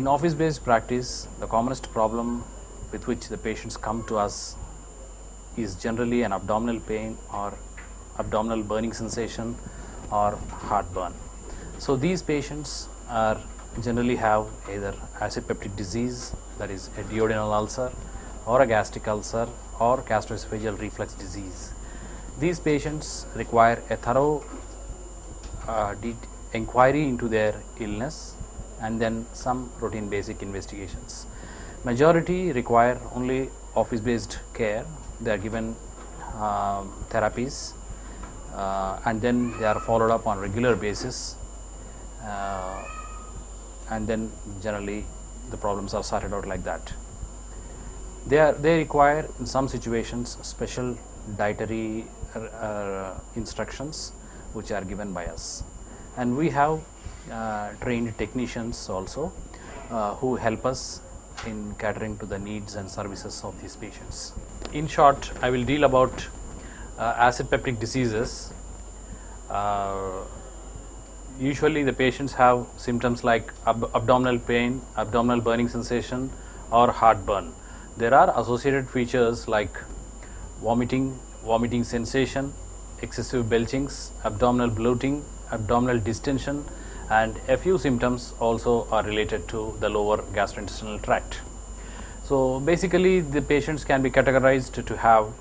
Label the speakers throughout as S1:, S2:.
S1: In office-based practice, the commonest problem with which the patients come to us is generally an abdominal pain or abdominal burning sensation or heartburn. So these patients are generally have either acid peptic disease, that is a duodenal ulcer, or a gastric ulcer, or gastroesophageal reflux disease. These patients require a thorough inquiry into their illness and then some routine basic investigations. Majority require only office-based care. They are given therapies and then they are followed up on regular basis, and then generally the problems are sorted out like that. They require in some situations special dietary instructions which are given by us, and we have trained technicians also who help us in catering to the needs and services of these patients. In short, I will deal about acid peptic diseases. Usually the patients have symptoms like abdominal pain, abdominal burning sensation, or heartburn. There are associated features like vomiting sensation, excessive belchings, abdominal bloating, abdominal distension, and a few symptoms also are related to the lower gastrointestinal tract. So basically the patients can be categorized to have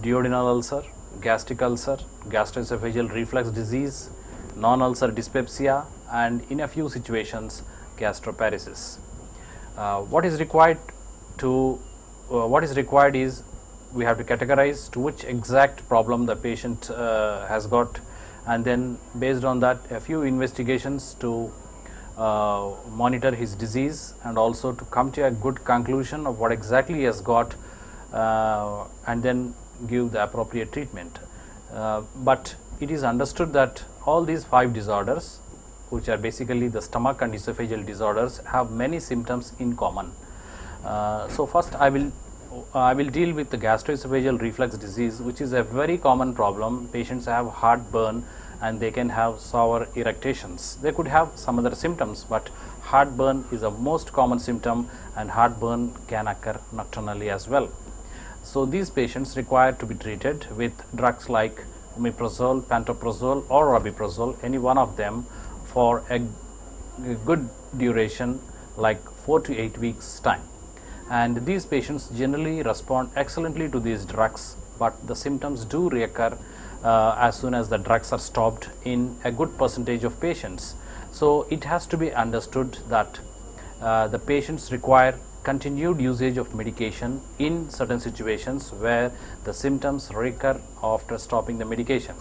S1: duodenal ulcer, gastric ulcer, gastroesophageal reflux disease, non-ulcer dyspepsia, and in a few situations gastroparesis. What is required is we have to categorize to which exact problem the patient has got, and then based on that a few investigations to monitor his disease and also to come to a good conclusion of what exactly he has got, and then give the appropriate treatment. But it is understood that all these 5 disorders, which are basically the stomach and esophageal disorders, have many symptoms in common. So first I will deal with the gastroesophageal reflux disease, which is a very common problem. Patients have heartburn and they can have sour eructations. They could have some other symptoms, but heartburn is the most common symptom, and heartburn can occur nocturnally as well. So these patients require to be treated with drugs like omeprazole, pantoprazole, or rabeprazole, any one of them, for a good duration like 4 to 8 weeks time. And these patients generally respond excellently to these drugs, but the symptoms do reoccur as soon as the drugs are stopped in a good percentage of patients. So it has to be understood that the patients require continued usage of medication in certain situations where the symptoms recur after stopping the medication.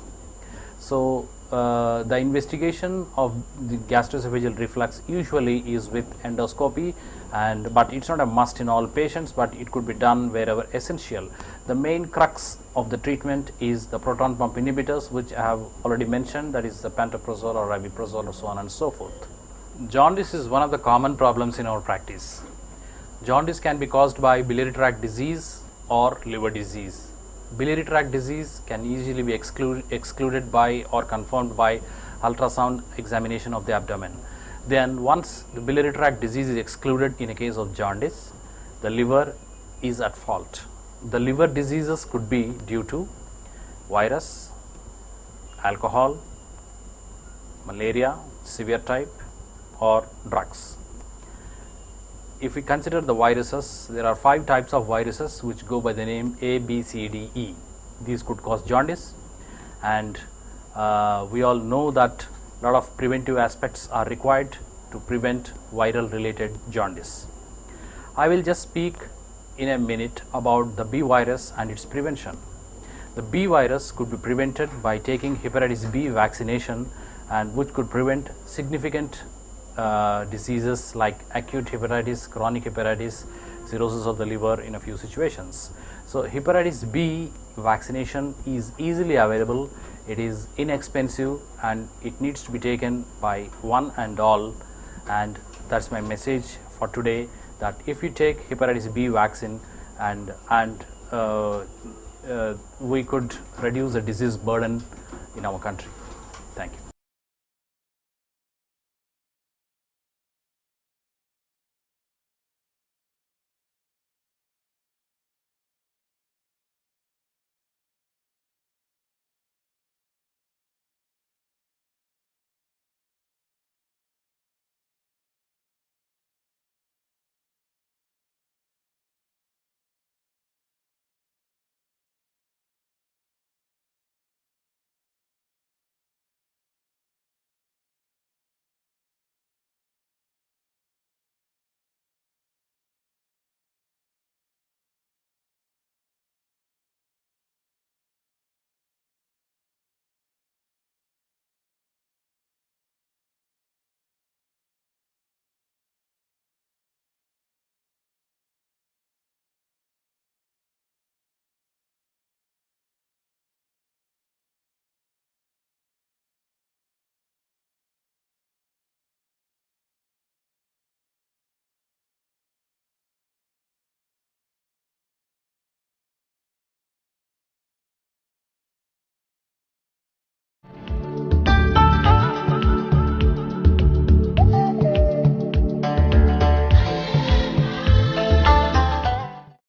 S1: So the investigation of the gastroesophageal reflux usually is with endoscopy, but it's not a must in all patients, but it could be done wherever essential. The main crux of the treatment is the proton pump inhibitors, which I have already mentioned, that is the pantoprazole or rabeprazole or so on and so forth. Jaundice is one of the common problems in our practice. Jaundice can be caused by biliary tract disease or liver disease. Biliary tract disease can easily be excluded by or confirmed by ultrasound examination of the abdomen. Then once the biliary tract disease is excluded in a case of jaundice, the liver is at fault. The liver diseases could be due to virus, alcohol, malaria, severe type, or drugs. If we consider the viruses, there are 5 types of viruses which go by the name A, B, C, D, E. These could cause jaundice, and we all know that a lot of preventive aspects are required to prevent viral related jaundice. I will just speak in a minute about the B virus and its prevention. The B virus could be prevented by taking Hepatitis B vaccination, and which could prevent significant diseases like acute hepatitis, chronic hepatitis, cirrhosis of the liver in a few situations. So Hepatitis B vaccination is easily available, it is inexpensive, and it needs to be taken by one and all, and that's my message for today, that if you take Hepatitis B vaccine and we could reduce the disease burden in our country.